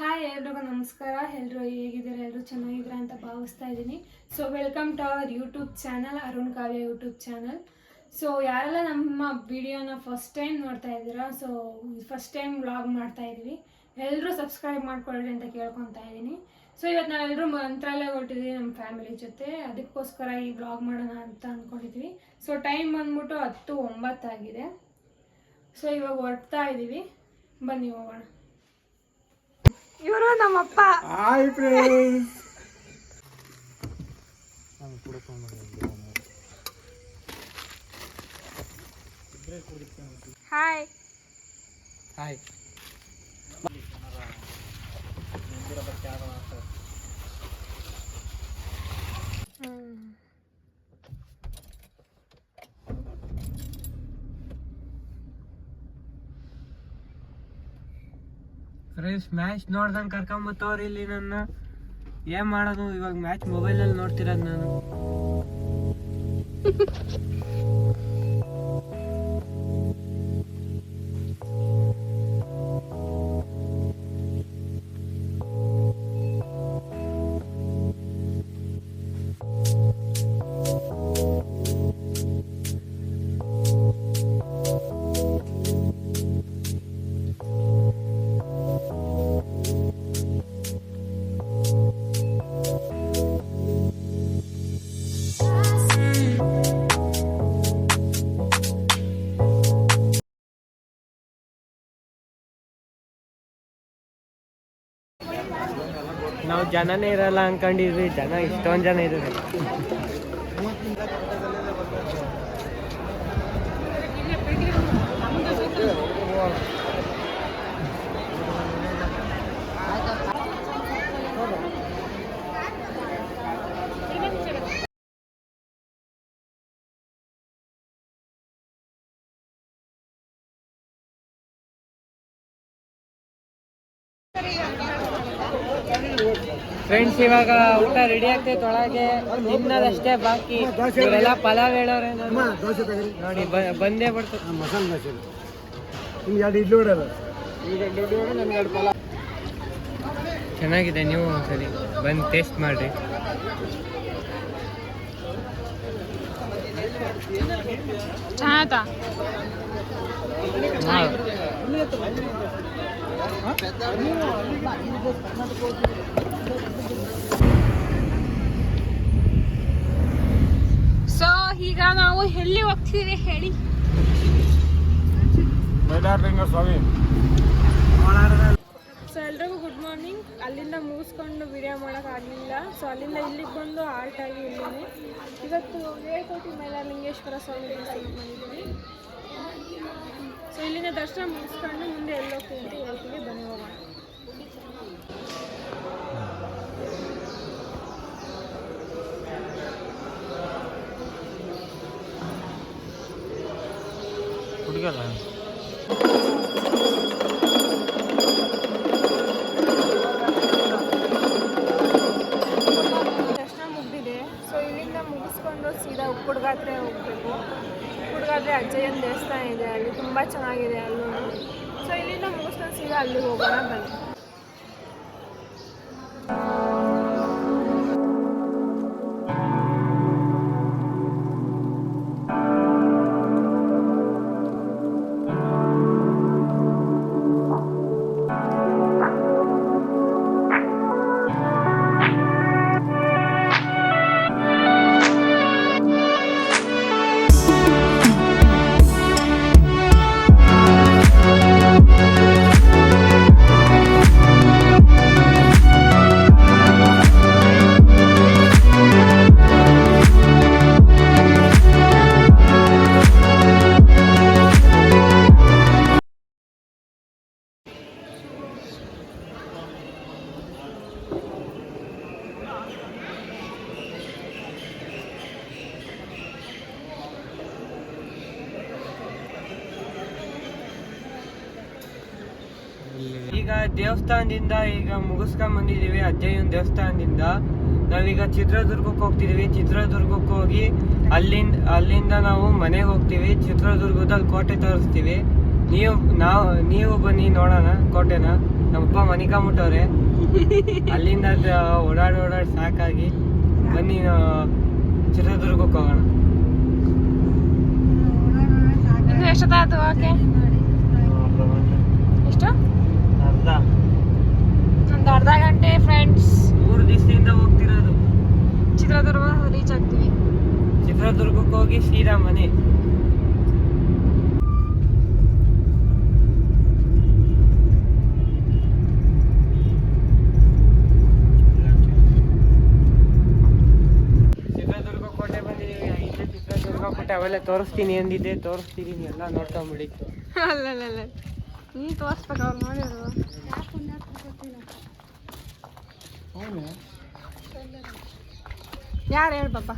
Hi ಎಲ್ರಿಗೂ ನಮಸ್ಕಾರ. ಎಲ್ಲರೂ ಹೇಗಿದ್ದಾರೆ? ಎಲ್ಲರೂ ಚೆನ್ನಾಗಿದ್ದೀರಾ ಅಂತ ಭಾವಿಸ್ತಾ ಇದ್ದೀನಿ. So welcome to our YouTube channel, Arun Kavya YouTube channel. So ಯಾರೆಲ್ಲ ನಮ್ಮ ವಿಡಿಯೋನ ಫಸ್ಟ್ ಟೈಮ್ ನೋಡ್ತಾ ಇದ್ದೀರಾ, ಸೊ ಫಸ್ಟ್ ಟೈಮ್ ವ್ಲಾಗ್ ಮಾಡ್ತಾ ಇದ್ದೀವಿ, ಎಲ್ಲರೂ ಸಬ್ಸ್ಕ್ರೈಬ್ ಮಾಡ್ಕೊಳ್ಳಿ ಅಂತ ಕೇಳ್ಕೊತಾ ಇದ್ದೀನಿ. ಸೊ ಇವತ್ತು ನಾವೆಲ್ಲರೂ ಮಂತ್ರಾಲಯ ಹೊರಟಿದ್ದೀವಿ ನಮ್ಮ ಫ್ಯಾಮಿಲಿ ಜೊತೆ. ಅದಕ್ಕೋಸ್ಕರ ಈ ವ್ಲಾಗ್ ಮಾಡೋಣ ಅಂತ ಅಂದ್ಕೊಂಡಿದ್ವಿ. ಸೊ ಟೈಮ್ ಬಂದ್ಬಿಟ್ಟು 10:09 ಆಗಿದೆ. ಸೊ ಇವಾಗ ಹೊರಡ್ತಾ ಇದ್ದೀವಿ, ಬನ್ನಿ ಹೋಗೋಣ. ಇವರು ನಮ್ಮಪ್ಪ. Hi friends. Hi hi. Friends, match ನೋಡ್ದಂಗೆ ಕರ್ಕೊಂಬತ್ತವ್ರು ಇಲ್ಲಿ. ನನ್ನ ಏನ್ ಮಾಡೋದು ಇವಾಗ? ಮ್ಯಾಚ್ ಮೊಬೈಲಲ್ಲಿ ನೋಡ್ತಿರೋದು ನಾನು. ನಾವು ಜನನೇ ಇರಲ್ಲ ಅನ್ಕೊಂಡಿದ್ವಿ, ಜನ ಇಷ್ಟೊಂದು ಜನ ಇದ್ದಾರೆ. ಫ್ರೆಂಡ್ಸ್, ಇವಾಗ ಊಟ ರೆಡಿ ಆಗ್ತೈತೆ ಒಳಗೆ, ತಿನ್ನೋದಷ್ಟೇ ಬಾಕಿ. ಇವರೆಲ್ಲ ಪಲಾವ್ ಹೇಳೋರೆ ನೋಡಿ, ಬಂದೇ ಬರ್ತದೆ. ಮಸಾಲೆ ದೋಸೆ ಚೆನ್ನಾಗಿದೆ, ನೀವು ಒಂದ್ಸರಿ ಬಂದು ಟೇಸ್ಟ್ ಮಾಡ್ರಿ. ಸೊ ಈಗ ನಾವು ಎಲ್ಲಿ ಹೋಗ್ತೀವಿ ಹೇಳಿ? ಸ್ವಾಮಿ. ಸೊ ಎಲ್ರಿಗೂ ಗುಡ್ ಮಾರ್ನಿಂಗ್. ಅಲ್ಲಿಂದ ಮುಗಿಸ್ಕೊಂಡು ವಿಡಿಯೋ ಮಾಡೋಕ್ಕಾಗಲಿಲ್ಲ. ಸೊ ಅಲ್ಲಿಂದ ಇಲ್ಲಿಗೆ ಬಂದು ಆಲ್ಟ್ ಆಗಿ ಇಲ್ಲಿದ್ದೀನಿ. ಇವತ್ತು ವೇಕೋಟಿ ಮೈಲಾರಲಿಂಗೇಶ್ವರ ಸ್ವಾಮಿ ದೇವಸ್ಥಾನಕ್ಕೆ ಬಂದಿದ್ದೀನಿ. ಸೊ ಇಲ್ಲಿಂದ ದರ್ಶನ ಮುಗಿಸ್ಕೊಂಡು ಮುಂದೆ ಎಲ್ಲ ಹೋಗ್ತೀವಿ ಅಂತ ಹೇಳ್ತೀವಿ, ಬನ್ನಿ ಹೋಗೋಣ. ದರ್ಶನ ಮುಗಿದಿದೆ. ಸೊ ಇಲ್ಲಿಂದ ಮುಗಿಸ್ಕೊಂಡು ಸೀದಾ ಉಪ್ಪುಡ್ಗಾತ್ರೆ ಹೋಗಬೇಕು. ಉಪ್ಪುಡ್ಗಾತ್ರೆ ಅಜ್ಜಯ್ಯನ ದೇವಸ್ಥಾನ ಇದೆ, ಅಲ್ಲಿ ತುಂಬ ಚೆನ್ನಾಗಿದೆ ಅಲ್ಲೂ. ಸೊ ಇಲ್ಲಿಂದ ಮುಗಿಸ್ಕೊಂಡು ಸೀದಾ ಅಲ್ಲಿಗೆ ಹೋಗೋಣ, ಬನ್ನಿ. ಈಗ ದೇವಸ್ಥಾನದಿಂದ ಈಗ ಮುಗಿಸ್ಕೊಂಡ್ ಬಂದಿದೀವಿ. ಅಜ್ಜಯ್ಯನ ದೇವಸ್ಥಾನದಿಂದ ನಾವೀಗ ಚಿತ್ರದುರ್ಗಕ್ಕೆ ಹೋಗ್ತಿದೀವಿ. ಚಿತ್ರದುರ್ಗಕ್ಕೆ ಹೋಗಿ ಅಲ್ಲಿಂದ ನಾವು ಮನೆಗೆ ಹೋಗ್ತೀವಿ. ಚಿತ್ರದುರ್ಗದಲ್ಲಿ ಕೋಟೆ ತೋರಿಸ್ತೀವಿ. ನೀವು ಬನ್ನಿ ನೋಡೋಣ ಕೋಟೆನ. ನಮ್ಮಪ್ಪ ಮನಿಕಾಂಬಿಟ್ಟವ್ರೆ. ಅಲ್ಲಿಂದ ಓಡಾಡಿ ಸಾಕಾಗಿ ಬನ್ನಿ ಚಿತ್ರದುರ್ಗಕ್ಕೆ ಹೋಗೋಣ. ಇನ್ನು ಎಷ್ಟೊತ್ತಾಯ್ತು ಓಕೆ? ಎಷ್ಟು? ಒಂದು ಅರ್ಧ ಗಂಟೆ ಫ್ರೆಂಡ್ಸ್. 3 ದಿವಸದಿಂದ ಹೋಗ್ತಿರೋದು. ಚಿತ್ರದುರ್ಗ ರೀಚ್ ಆಗ್ತೀವಿ. ಚಿತ್ರದುರ್ಗಕ್ಕೆ ಹೋಗಿ ಸೀದಾ ಮನೆ. ಚಿತ್ರದುರ್ಗ ಕೋಟೆ ಬಂದಿದ್ದೀವಿ. ಇಲ್ಲೇ ಚಿತ್ರದುರ್ಗ ಕೋಟೆ ಅವೆಲ್ಲ ತೋರಿಸ್ತೀನಿ ಅಂದಿದ್ದೆ, ತೋರಿಸ್ತಿದ್ದೀನಿ, ಎಲ್ಲ ನೋಡ್ಕೊಂಬಿಡಿ. ಅಲ್ಲ ನೀ ತೋರಿಸ್ಬೇಕು, ಅವ್ರು ನೋಡಿದ್ರು. ಯಾರು ಹೇಳಿ ಪಾಪ?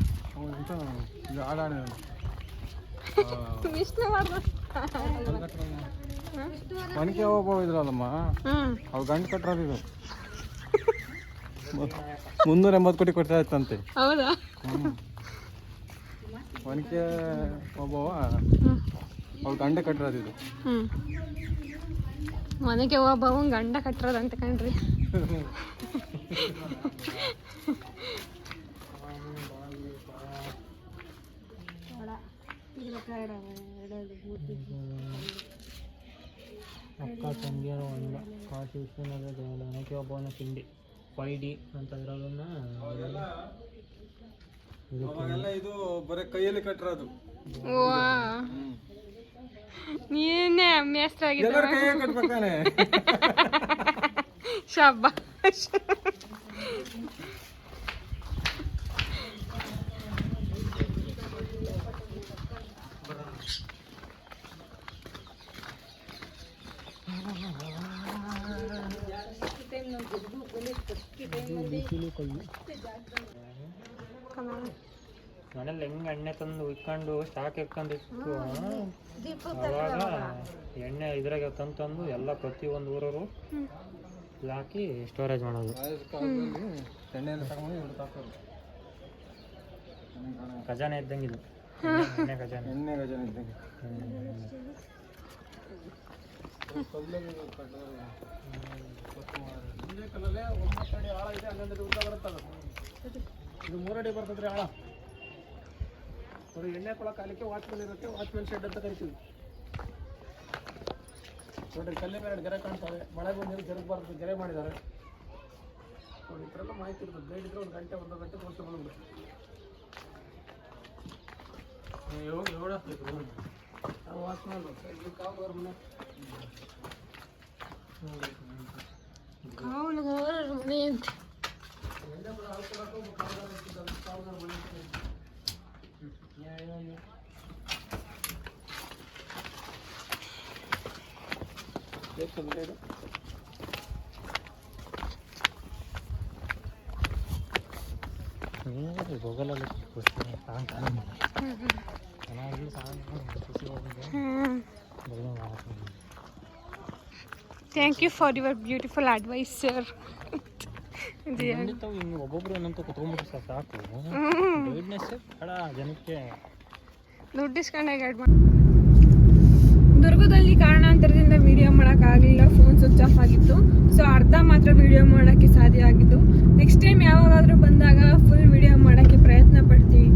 ವಿಷ್ಣು ಒನಕೆ ಹೋಗೋ ಇದ್ರಲ್ಲಮ್ಮ, ಅವ್ರು ಗಂಟು ಕಟ್ಟೋದಿದ್ರು 380 ಕೋಟಿ ಕೊಡ್ತಾಯಿತ್ತಂತೆ. ಹೌದಾ? ಒನಕೆ ಒಬ್ಬವ ಅವ್ರು ಗಂಡ ಕಟ್ಟಿರೋದಿದ್ರು. ಮನೆಗೆ ಒಬ್ಬವ ಗಂಡ ಕಟ್ಟಿರೋದಂತ ಕಣ್ರಿ. ಅಕ್ಕ ತಂಗಿಯರ ಒಂದ ಕಾಶಿ ವಿಶ್ವನಾಥ ದೇವಾಲಯ ಒನಕೆ ಒಬ್ಬವನ ಕಿಂಡಿ 5D ಅಂತ ಇರೋದನ್ನ ಇದು ಬರೀ ಕೈಯಲ್ಲಿ ಕಟ್ಟಿರೋದು. ನೀನೇ ಮೇಸ್ತ್ರಾಗಿದ್ದ ಕಟ್ಬೇಕಾನೆ. ಶಾಬಾಷ್. ಮನೇಲಿ ಹೆಂಗೆ ಎಣ್ಣೆ ತಂದು ಉಯ್ಕೊಂಡು ಸ್ಟಾಕ್ ಇಟ್ಕೊಂಡಿತ್ತು. ಅವಾಗ ಎಣ್ಣೆ ಇದ್ರಾಗ ತಂದು ಎಲ್ಲ ಪ್ರತಿಯೊಂದು ಊರವರು ಹಾಕಿ ಸ್ಟೋರೇಜ್ ಮಾಡೋದು. ಖಜಾನೆ ಇದ್ದಂಗಿಲ್ಲ, ಎಣ್ಣೆ ಖಜಾನೆ ಇದ್ದಂಗೆ. ಇದು 3 ಅಡಿ ಬರ್ತದ್ರಿ ಆಳ. ಎಣ್ಣೆ ಕೊಳಕ್ಕೆ ಅಲ್ಲಿಗೆ ವಾಚ್ಮೆನ್ ಇರುತ್ತೆ, ವಾಚ್ಮೆನ್ ಶೆಡ್ ಅಂತ ಕರಿತೀವಿ. ನೋಡ್ರಿ ಕಲ್ಲಿ ಮೇಲೆ ಗೆರೆ ಕಾಣ್ತವೆ, ಮಳೆ ಬಂದಿರೋ ಗೆರೆ ಬರ್ತದೆ, ಗೆರೆ ಮಾಡಿದ್ದಾರೆ ನೋಡಿ. ಈ ಥರ ಎಲ್ಲ ಮಾಹಿತಿ ಇರ್ತದೆ. ಗೈಡ್ ಇದ್ರೆ 1 ಗಂಟೆ 1.5 ಗಂಟೆ ತೋರಿಸಿ ಬಂದ್ಬಿಡು. ವಾಚ್ಮೆನ್ ಕಾವು ಮನೆ ಗೂಗಲಲ್ಲಿ thank you for your beautiful advice sir. ಒಬ್ಬೊಬ್ರು ಏನಂತ ಕುತ್ಕೊಂಡ್ಬಿಟ್ರೆ ಸಾಕು. ಜನಕ್ಕೆ ದುಡ್ಡು ಇಸ್ಕೊಂಡೆ ಗೈಡ್ ಮಾಡಿ. ದುರ್ಗದಲ್ಲಿ ಕಾರಣಾಂತರದಿಂದ ವಿಡಿಯೋ ಮಾಡೋಕ್ಕಾಗಲಿಲ್ಲ, ಫೋನ್ ಸ್ವಿಚ್ ಆಫ್ ಆಗಿತ್ತು. ಸೊ ಅರ್ಧ ಮಾತ್ರ ವಿಡಿಯೋ ಮಾಡೋಕ್ಕೆ ಸಾಧ್ಯ ಆಗಿದ್ದು. ನೆಕ್ಸ್ಟ್ ಟೈಮ್ ಯಾವಾಗಾದರೂ ಬಂದಾಗ ಫುಲ್ ವಿಡಿಯೋ ಮಾಡೋಕ್ಕೆ ಪ್ರಯತ್ನ ಪಡ್ತೀವಿ.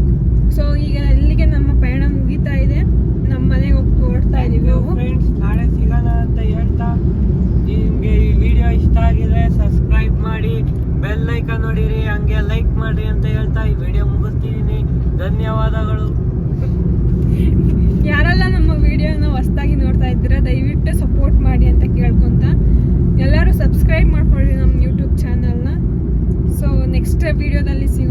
ಸೊ ಈಗ ಇಲ್ಲಿಗೆ ನಮ್ಮ ಪಯಣ ಮುಗೀತಾ ಇದೆ, ನಮ್ಮ ಮನೆಗೆ ಹೋಗಿ ಹೊರಡ್ತಾ ಇದ್ದೀವಿ ನಾವು. ಫ್ರೆಂಡ್ಸ್, ನಾಳೆ ಸಿಗೋಣ ಅಂತ ಹೇಳ್ತಾ, ನಿಮಗೆ ಈ ವಿಡಿಯೋ ಇಷ್ಟ ಆಗಿದೆ ಸಬ್ಸ್ಕ್ರೈಬ್ ಮಾಡಿ, ಬೆಲ್ ಐಕಾನ್ ನೋಡಿರಿ, ಹಂಗೆ ಲೈಕ್ ಮಾಡಿ ಅಂತ ಹೇಳ್ತಾ ಈ ವಿಡಿಯೋ ಮುಗಿಸ್ತಿದ್ದೀನಿ. ಧನ್ಯವಾದಗಳು. ಯಾರೆಲ್ಲ ನಮ್ಮ ವಿಡಿಯೋನ ಹೊಸದಾಗಿ ನೋಡ್ತಾ ಇದ್ದೀರಾ ದಯವಿಟ್ಟು ಸಪೋರ್ಟ್ ಮಾಡಿ ಅಂತ ಕೇಳ್ಕೊತ, ಎಲ್ಲರೂ ಸಬ್ಸ್ಕ್ರೈಬ್ ಮಾಡ್ಕೊಳ್ಳಿ ನಮ್ಮ ಯೂಟ್ಯೂಬ್ ಚಾನಲ್ನ. ಸೊ ನೆಕ್ಸ್ಟ್ ವಿಡಿಯೋದಲ್ಲಿ ಸಿಗೋಣ.